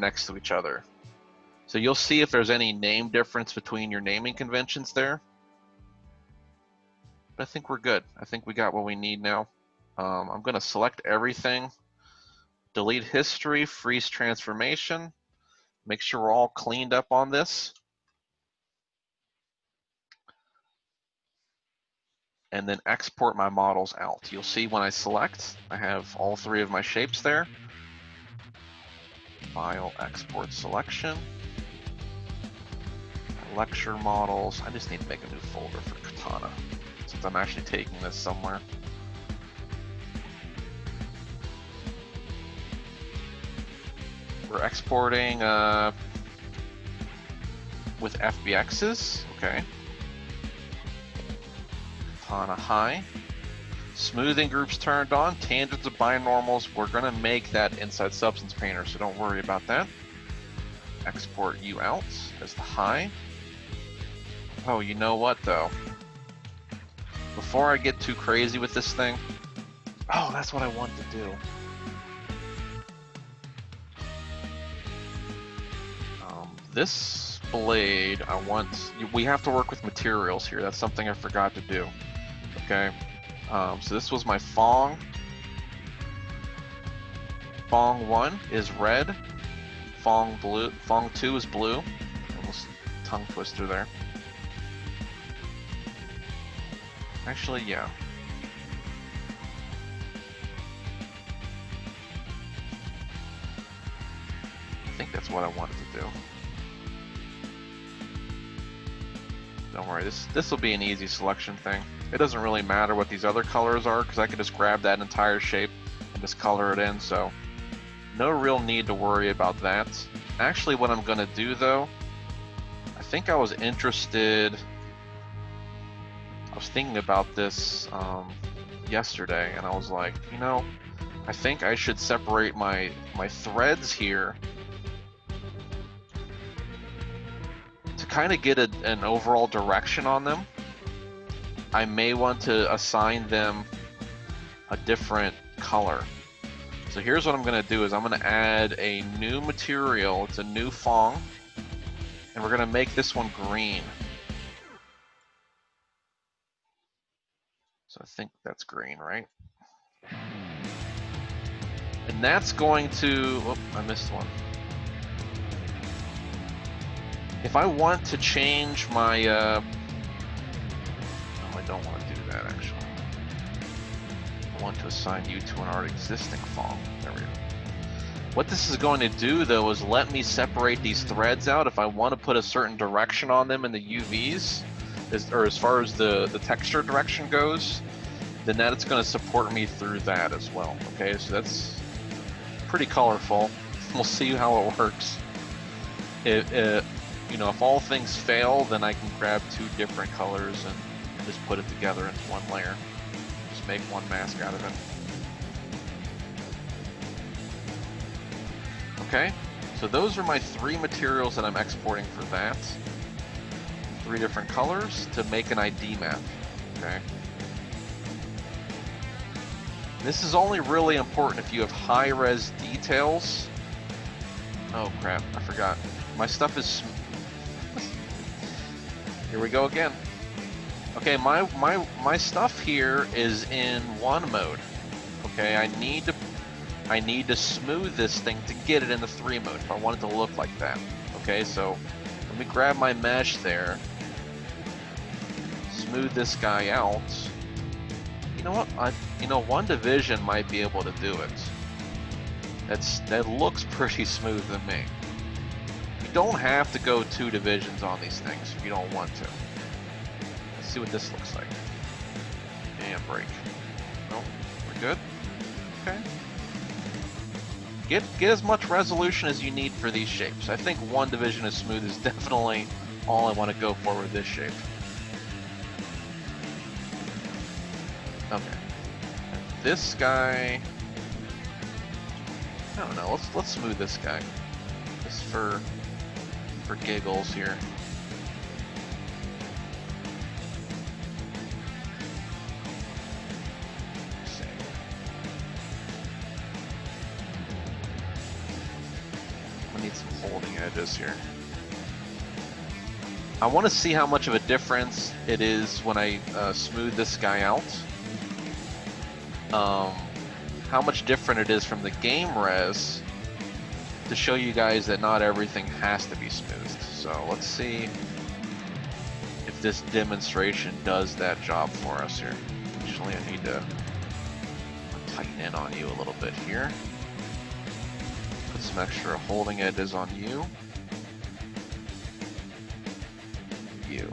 next to each other. So you'll see if there's any name difference between your naming conventions there. But I think we're good. I think we got what we need now. I'm going to select everything, delete history, freeze transformation, make sure we're all cleaned up on this. And then export my models out. You'll see when I select, I have all three of my shapes there. File, export selection. Lecture models. I just need to make a new folder for Katana, since I'm actually taking this somewhere. We're exporting with FBXs, okay. Katana high. Smoothing groups turned on, tangents of binormals. We're gonna make that inside substance painter, so don't worry about that. Export you out as the high. Oh, you know what though? Before I get too crazy with this thing, oh, that's what I want to do. This blade, we have to work with materials here. That's something I forgot to do. Okay, so this was my Fong. Fong 1 is red. Fong 2 is blue. Almost tongue twister there. Actually, yeah. I think that's what I wanted to do. Don't worry, this will be an easy selection thing. It doesn't really matter what these other colors are, because I can just grab that entire shape and just color it in, so no real need to worry about that. Actually, what I'm going to do though, I think I was interested, I was thinking about this yesterday, and I was like, you know, I think I should separate my threads here to kind of get an overall direction on them. I may want to assign them a different color. So here's what I'm going to do is I'm going to add a new material. It's a new Fong, and we're going to make this one green. So I think that's green, right? And that's going to, oh, I missed one. If I want to change my, no, I don't want to do that actually. I want to assign you to an already existing Fong. There we go. What this is going to do though is let me separate these threads out if I want to put a certain direction on them in the UVs, or as far as the texture direction goes, then that's going to support me through that as well. Okay, so that's pretty colorful. We'll see how it works. You know, if all things fail, then I can grab two different colors and just put it together into one layer. Just make one mask out of it. Okay, so those are my three materials that I'm exporting for that. Three different colors to make an ID map. Okay. This is only really important if you have high-res details. Oh crap, I forgot. My stuff is... Here we go again. Okay, my stuff here is in one mode. Okay, I need to smooth this thing to get it in the 3 mode if I want it to look like that. Okay, so let me grab my mesh there. Smooth this guy out. You know what? You know, one division might be able to do it. That looks pretty smooth to me. You don't have to go 2 divisions on these things if you don't want to. Let's see what this looks like. And break. Nope, we're good. Okay. Get as much resolution as you need for these shapes. I think 1 division as smooth is definitely all I want to go for with this shape. Okay. And this guy, I don't know. Let's smooth this guy, just for giggles here. Let's see. I need some holding edges here. I want to see how much of a difference it is when I smooth this guy out. How much different it is from the game res to show you guys that not everything has to be smoothed. So let's see if this demonstration does that job for us here. Actually, I need to tighten in on you a little bit here. Put some extra holding edges on you. You.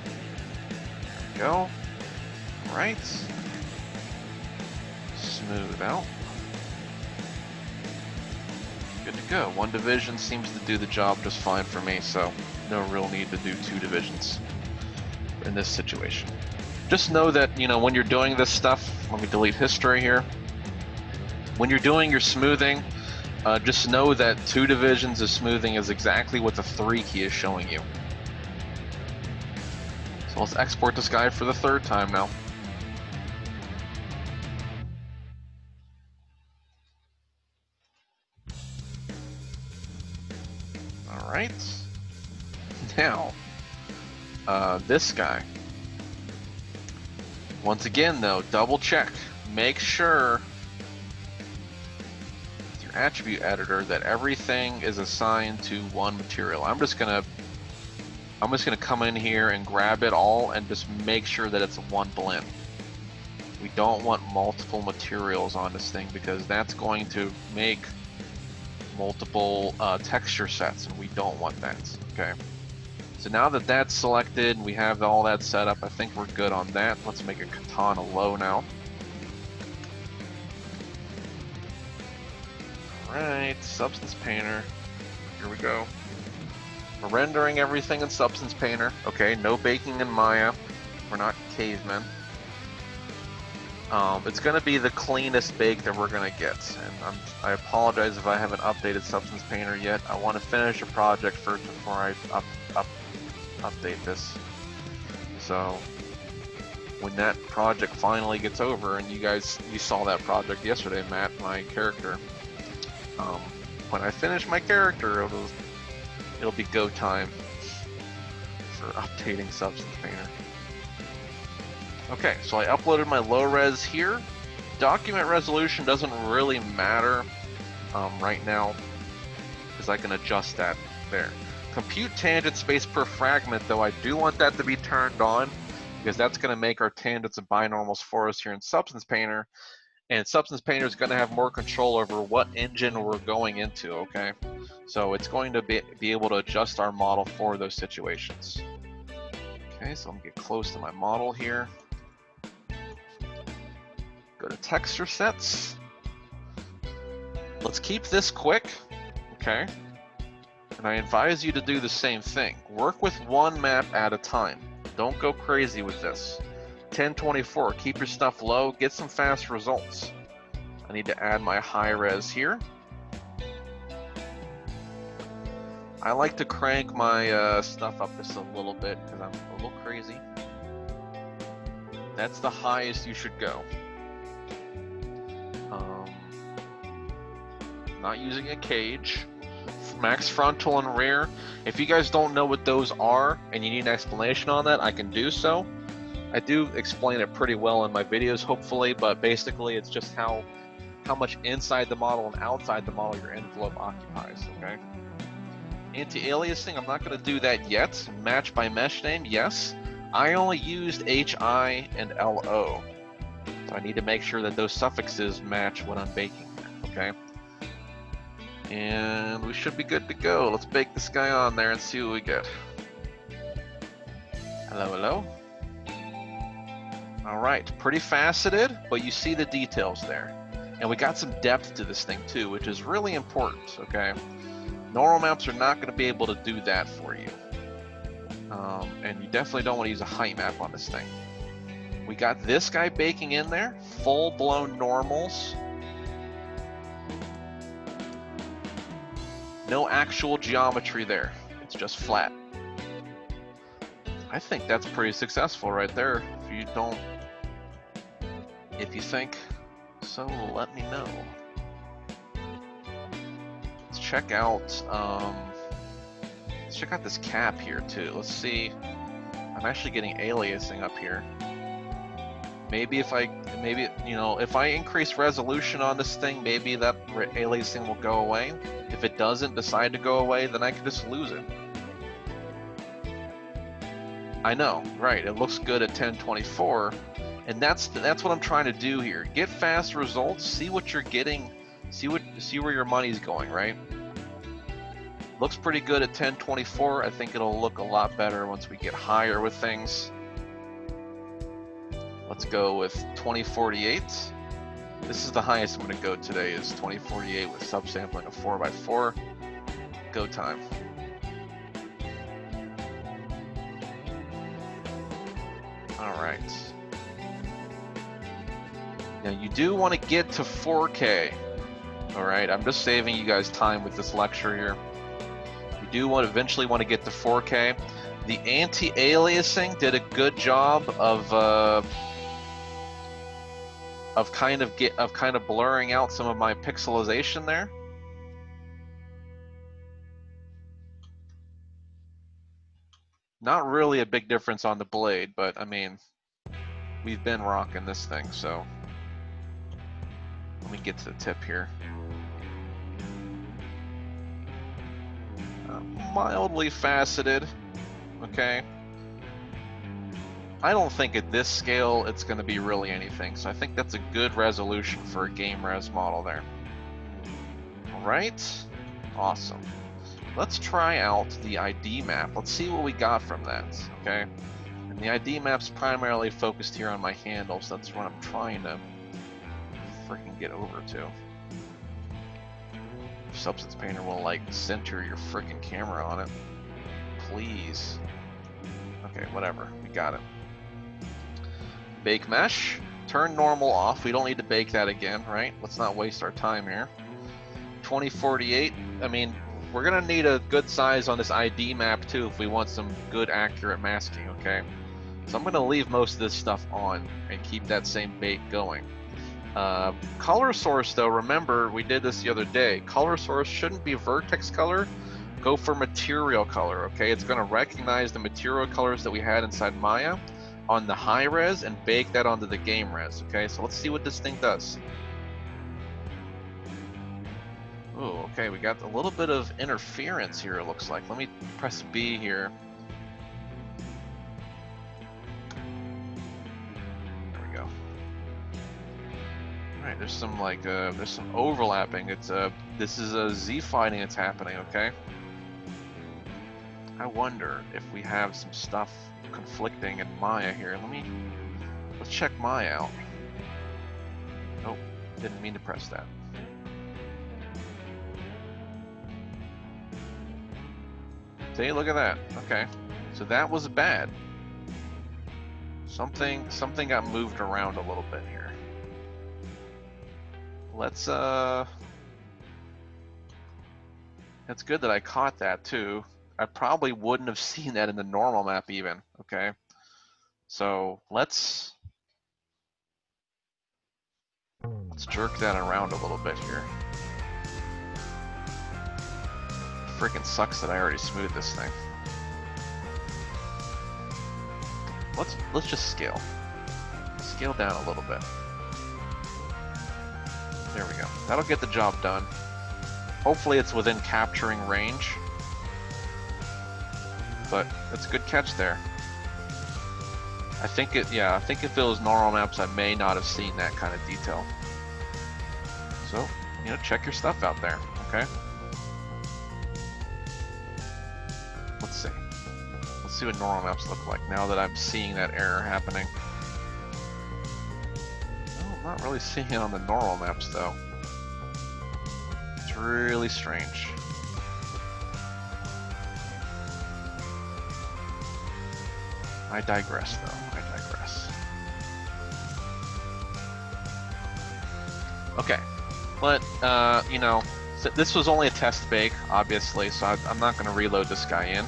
There we go. Right. Smooth out. Good to go. One division seems to do the job just fine for me, so no real need to do 2 divisions in this situation. Just know that, you know, when you're doing this stuff, let me delete history here. When you're doing your smoothing, just know that 2 divisions of smoothing is exactly what the 3 key is showing you. So let's export this guy for the 3rd time now. Alright. Now, this guy. Once again though, double check. Make sure with your attribute editor that everything is assigned to 1 material. I'm just gonna come in here and grab it all and just make sure that it's 1 blend. We don't want multiple materials on this thing because that's going to make multiple texture sets, and we don't want that. Okay. So now that that's selected, we have all that set up, I think we're good on that. Let's make a Katana low now. Alright, Substance Painter. Here we go. We're rendering everything in Substance Painter. Okay, no baking in Maya. We're not cavemen. It's going to be the cleanest bake that we're going to get. And I apologize if I haven't updated Substance Painter yet. I want to finish a project first before I update this. So when that project finally gets over, and you saw that project yesterday, Matt, my character. When I finish my character, it'll be go time for updating Substance Painter. Okay, so I uploaded my low res here. Document resolution doesn't really matter right now, because I can adjust that there. Compute tangent space per fragment, though, I do want that to be turned on, because that's going to make our tangents and binormals for us here in Substance Painter. And Substance Painter is going to have more control over what engine we're going into, okay? So it's going to be able to adjust our model for those situations. Okay, so I'm going to get close to my model here. Go to texture sets. Let's keep this quick, okay? And I advise you to do the same thing. Work with 1 map at a time. Don't go crazy with this. 1024, keep your stuff low, get some fast results. I need to add my high res here. I like to crank my stuff up just a little bit because I'm a little crazy. That's the highest you should go. Not using a cage. Max frontal and rear. If you guys don't know what those are and you need an explanation on that, I can do so. I do explain it pretty well in my videos, hopefully, but basically it's just how much inside the model and outside the model your envelope occupies, okay? Anti-aliasing, I'm not going to do that yet. Match by mesh name, yes. I only used HI and LO. So I need to make sure that those suffixes match when I'm baking, okay? And we should be good to go. Let's bake this guy on there and see what we get. Hello, hello. All right, pretty faceted, but you see the details there. And we got some depth to this thing too, which is really important, okay? Normal maps are not going to be able to do that for you. And you definitely don't want to use a height map on this thing. We got this guy baking in there, full-blown normals. No actual geometry there, it's just flat. I think that's pretty successful right there. If you think so, let me know. check out this cap here too. Let's see. I'm actually getting aliasing up here. Maybe if I increase resolution on this thing, maybe that aliasing will go away. If it doesn't decide to go away, then I can just lose it. I know, right? It looks good at 1024, and that's what I'm trying to do here. Get fast results. See what you're getting. See where your money's going, right? Looks pretty good at 1024. I think it'll look a lot better once we get higher with things. Let's go with 2048. This is the highest I'm going to go today, is 2048 with subsampling of 4x4. Go time. Alright. Now you do want to get to 4K. Alright, I'm just saving you guys time with this lecture here. You do eventually want to get to 4K. The anti-aliasing did a good job of kind of blurring out some of my pixelization there. Not really a big difference on the blade, but I mean, we've been rocking this thing, so let me get to the tip here. Mildly faceted, okay. I don't think at this scale it's going to be really anything, so I think that's a good resolution for a game res model there. Alright, awesome. Let's try out the ID map. Let's see what we got from that, okay? And the ID map's primarily focused here on my handle, so that's what I'm trying to freaking get over to. Substance Painter will like center your freaking camera on it. Please. Okay, whatever. We got it. Bake mesh. Turn normal off. We don't need to bake that again, right? Let's not waste our time here. 2048. I mean, we're gonna need a good size on this ID map too if we want some good accurate masking, okay? So I'm gonna leave most of this stuff on and keep that same bake going. Color source though, remember we did this the other day. Color source shouldn't be vertex color. Go for material color, okay? It's gonna recognize the material colors that we had inside Maya on the high res and bake that onto the game res, okay? So let's see what this thing does. Oh, okay, we got a little bit of interference here, it looks like. Let me press B here. There we go. Alright, there's some like there's some overlapping. It's this is a Z fighting that's happening, okay? I wonder if we have some stuff conflicting in Maya here. Let's check Maya out. Oh, didn't mean to press that. See, look at that. Okay, so that was bad. Something got moved around a little bit here. Let's It's good that I caught that too. I probably wouldn't have seen that in the normal map even, okay? So let's jerk that around a little bit here. Freaking sucks that I already smoothed this thing. Let's just scale. Scale down a little bit. There we go. That'll get the job done. Hopefully it's within capturing range. But it's a good catch there. I think if it was normal maps, I may not have seen that kind of detail. So, you know, check your stuff out there, okay? Let's see. Let's see what normal maps look like now that I'm seeing that error happening. No, I'm not really seeing it on the normal maps though. It's really strange. I digress though, I digress. Okay, but you know, this was only a test bake, obviously, so I'm not going to reload this guy in.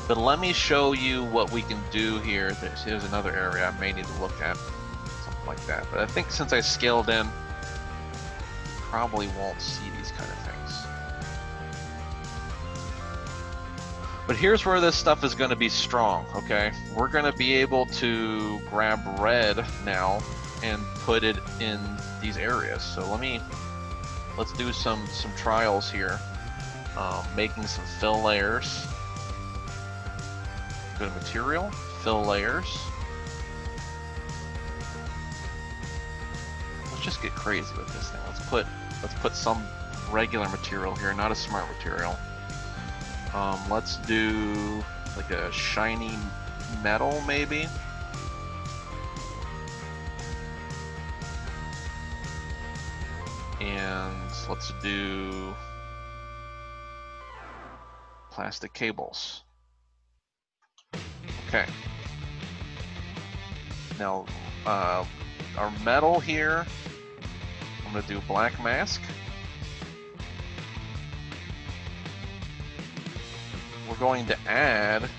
But let me show you what we can do here. Here's another area I may need to look at, something like that. But I think since I scaled in, probably won't see these kind of things. But here's where this stuff is going to be strong, okay? We're going to be able to grab red now and put it in these areas. So let's do some trials here. Making some fill layers. Go to material, fill layers. Let's just get crazy with this thing. Let's put some regular material here, not a smart material. Let's do like a shiny metal, maybe. And let's do plastic cables. Okay. Now, our metal here, I'm gonna do black mask. We're going to add a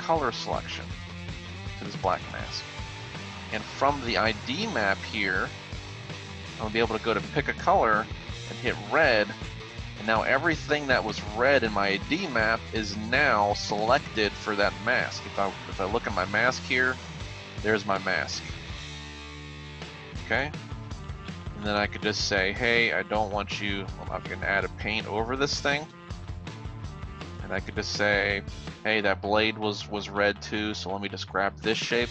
color selection to this black mask. And from the ID map here, I'm gonna be able to go to pick a color and hit red, and now everything that was red in my ID map is now selected for that mask. If I look at my mask here, there's my mask. Okay? And then I could just say, hey, I don't want you, well, I can add a paint over this thing. And I could just say, hey, that blade was red too, so let me just grab this shape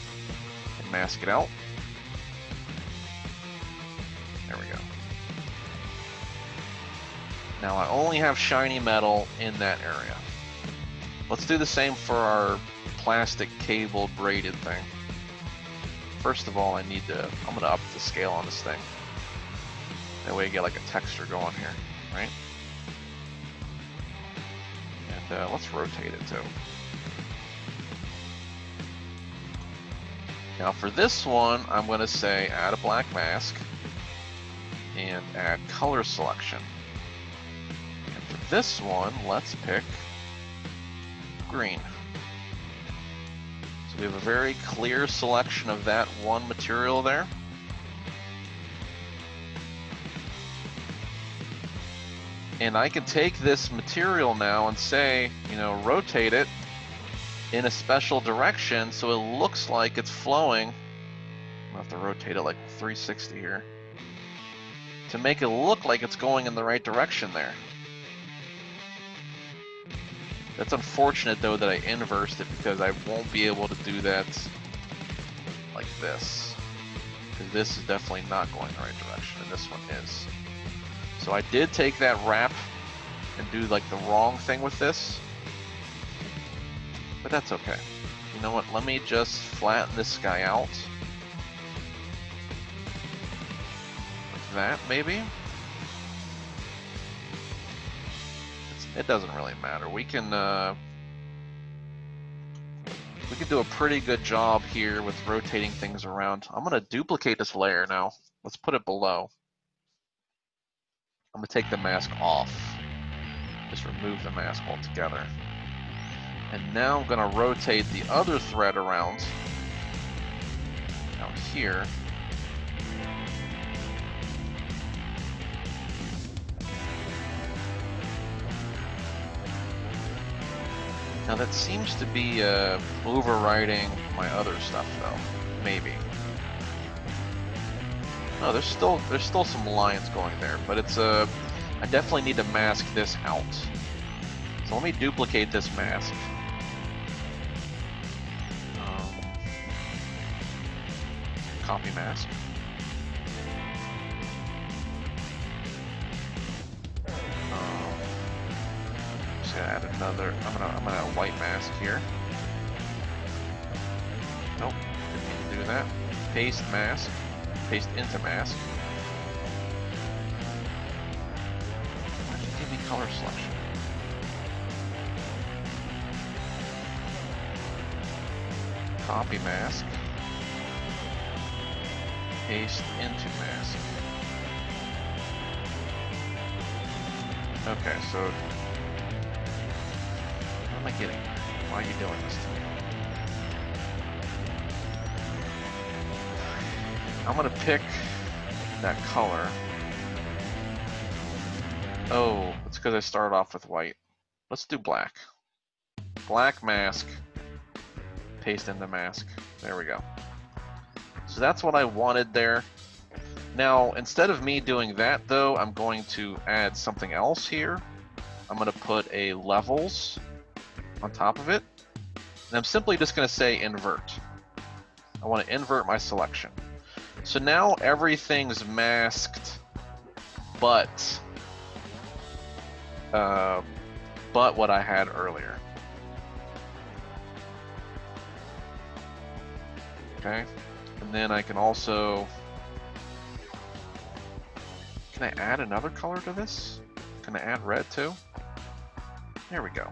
and mask it out. There we go. Now I only have shiny metal in that area. Let's do the same for our plastic cable braided thing. First of all, I'm gonna up the scale on this thing. That way you get like a texture going here, right? And let's rotate it too. Now for this one, I'm gonna say add a black mask and add color selection. And for this one, let's pick green. So we have a very clear selection of that one material there. And I can take this material now and say, you know, rotate it in a special direction so it looks like it's flowing. I'll have to rotate it like 360 here to make it look like it's going in the right direction there. That's unfortunate though that I inversed it, because I won't be able to do that like this. Because this is definitely not going the right direction, and this one is. So I did take that wrap and do like the wrong thing with this. But that's okay. You know what, let me just flatten this guy out. Like that, maybe? It doesn't really matter. We can do a pretty good job here with rotating things around. I'm gonna duplicate this layer now. Let's put it below. I'm gonna take the mask off. Just remove the mask altogether. And now I'm gonna rotate the other thread around out here. Now that seems to be overriding my other stuff though. Maybe. No, there's still some lines going there, but it's I definitely need to mask this out. So let me duplicate this mask. Copy mask. Just gonna add another. I'm gonna add a white mask here. Nope, didn't need to do that. Paste mask. Paste into mask. Why did it give me color selection? Copy mask. Paste into mask. Okay, so what am I getting? Why are you doing this to me? I'm gonna pick that color. Oh, it's because I started off with white. Let's do black. Black mask. Paste into mask. There we go. So that's what I wanted there. Now, instead of me doing that though, I'm going to add something else here. I'm going to put a levels on top of it. And I'm simply just going to say invert. I want to invert my selection. So now everything's masked but what I had earlier. Okay, and then I can also, can I add another color to this? Can I add red too? There we go.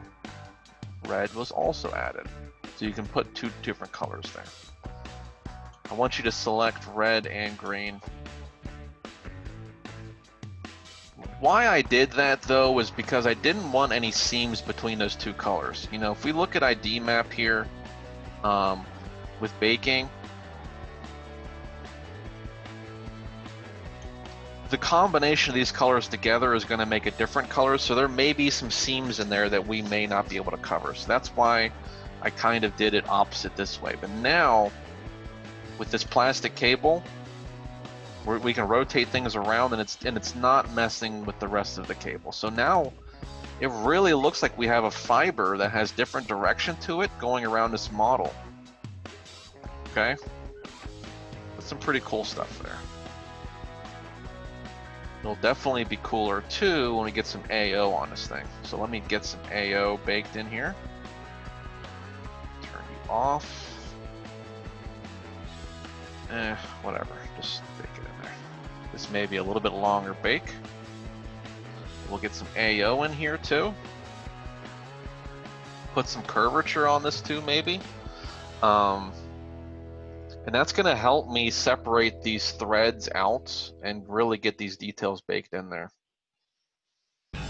Red was also added. So you can put two different colors there. I want you to select red and green. Why I did that though was because I didn't want any seams between those two colors. You know, if we look at ID map here with baking, the combination of these colors together is going to make a different color, so there may be some seams in there that we may not be able to cover. So that's why I kind of did it opposite this way. But now, with this plastic cable, we can rotate things around and it's not messing with the rest of the cable. So now it really looks like we have a fiber that has different direction to it going around this model. Okay? That's some pretty cool stuff there. It'll definitely be cooler too when we get some AO on this thing. So let me get some AO baked in here. Turn you off. Whatever, just bake it in there. This may be a little bit longer bake. We'll get some AO in here too. Put some curvature on this too, maybe. And that's gonna help me separate these threads out and really get these details baked in there. So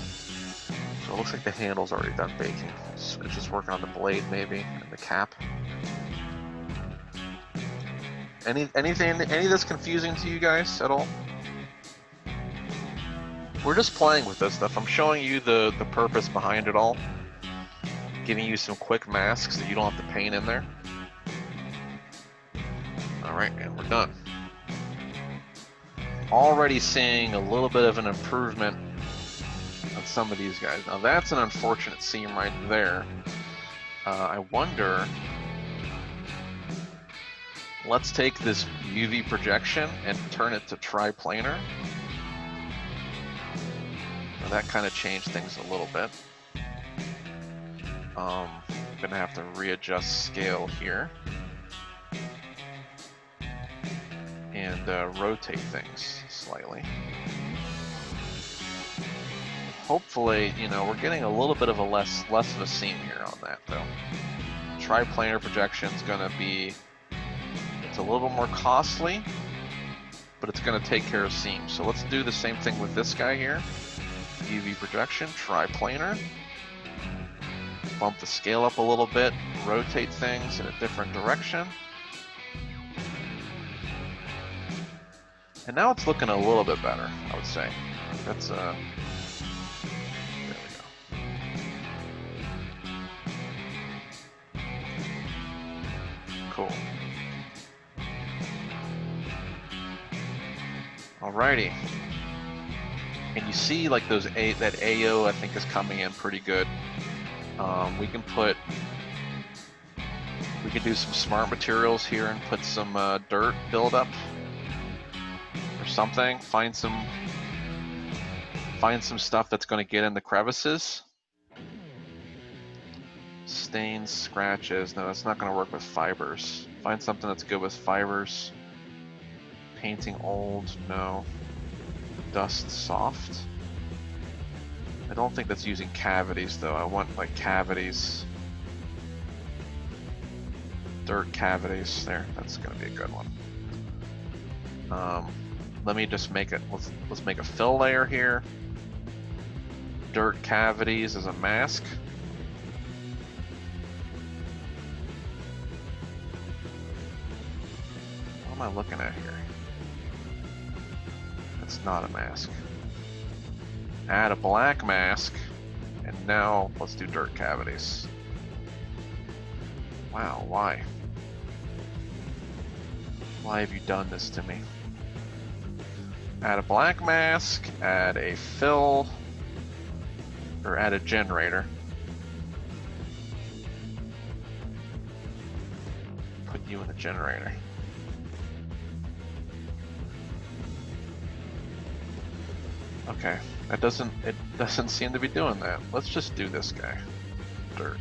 it looks like the handle's already done baking. It's just working on the blade maybe, and the cap. Any of this confusing to you guys at all? We're just playing with this stuff. I'm showing you the purpose behind it all. Giving you some quick masks that you don't have to paint in there. Alright, and we're done. Already seeing a little bit of an improvement on some of these guys. Now that's an unfortunate seam right there. I wonder... Let's take this UV projection and turn it to triplanar. Now that kind of changed things a little bit. I'm gonna have to readjust scale here and rotate things slightly. Hopefully, you know, we're getting a little bit of a less of a seam here on that though. Triplanar projection is gonna be, it's a little more costly, but it's going to take care of seams. So let's do the same thing with this guy here. UV projection, triplanar. Bump the scale up a little bit, rotate things in a different direction. And now it's looking a little bit better, I would say. That's there we go. Cool. Alrighty, and you see like those that AO I think is coming in pretty good. We can do some smart materials here and put some dirt buildup or something. Find some stuff that's going to get in the crevices. Stains, scratches. No, that's not going to work with fibers. Find something that's good with fibers. Painting old, no. Dust soft. I don't think that's using cavities though. I want like cavities. Dirt cavities. There, that's gonna be a good one. Let me just make it, let's make a fill layer here. Dirt cavities as a mask. What am I looking at here? It's not a mask. Add a black mask and now let's do dirt cavities. Wow, why? Why have you done this to me? Add a black mask, add a fill, or add a generator. Put you in the generator. Okay, it doesn't seem to be doing that. Let's just do this guy. Dirt.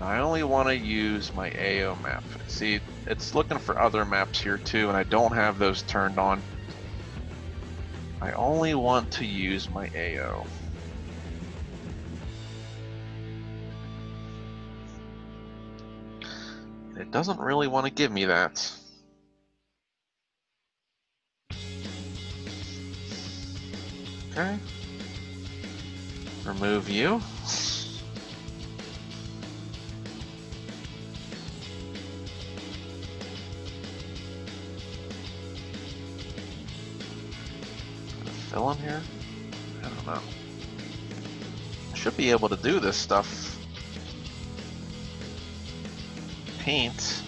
I only want to use my AO map. See, it's looking for other maps here too, and I don't have those turned on. I only want to use my AO. It doesn't really want to give me that. Okay. Remove you. Fill in here? I don't know. I should be able to do this stuff. Paint.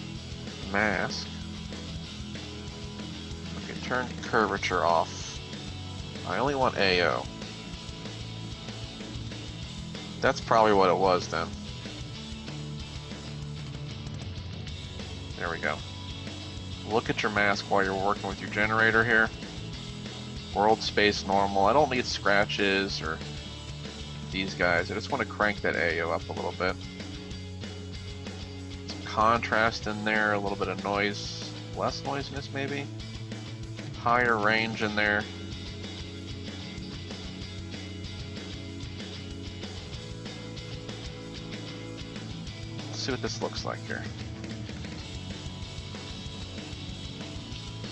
Mask. Okay, turn curvature off. I only want AO. That's probably what it was then. There we go. Look at your mask while you're working with your generator here. World space normal. I don't need scratches or these guys. I just want to crank that AO up a little bit. Some contrast in there, a little bit of noise, less noisiness maybe. Higher range in there. Let's see what this looks like here.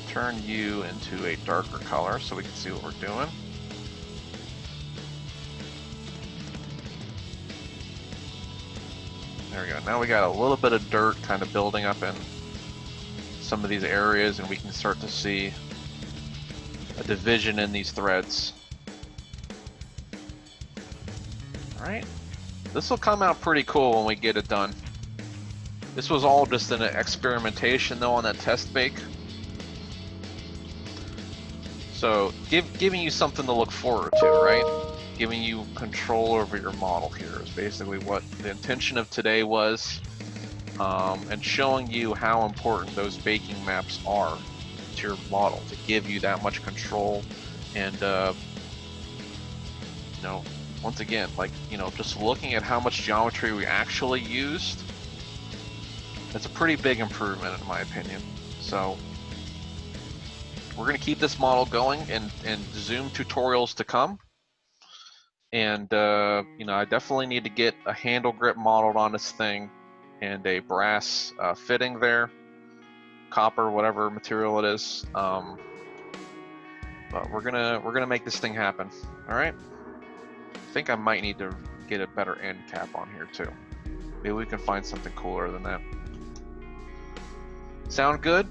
Turn you into a darker color so we can see what we're doing. There we go. Now we got a little bit of dirt kind of building up in some of these areas, and we can start to see a division in these threads. Alright. This will come out pretty cool when we get it done. This was all just an experimentation though on that test bake. So, giving you something to look forward to, right? Giving you control over your model here is basically what the intention of today was, and showing you how important those baking maps are to your model to give you that much control. And you know, once again, like, you know, just looking at how much geometry we actually used, that's a pretty big improvement in my opinion. So we're going to keep this model going and Zoom tutorials to come. And, you know, I definitely need to get a handle grip modeled on this thing and a brass fitting there, copper, whatever material it is. But we're gonna make this thing happen. All right. I think I might need to get a better end cap on here too. Maybe we can find something cooler than that. Sound good?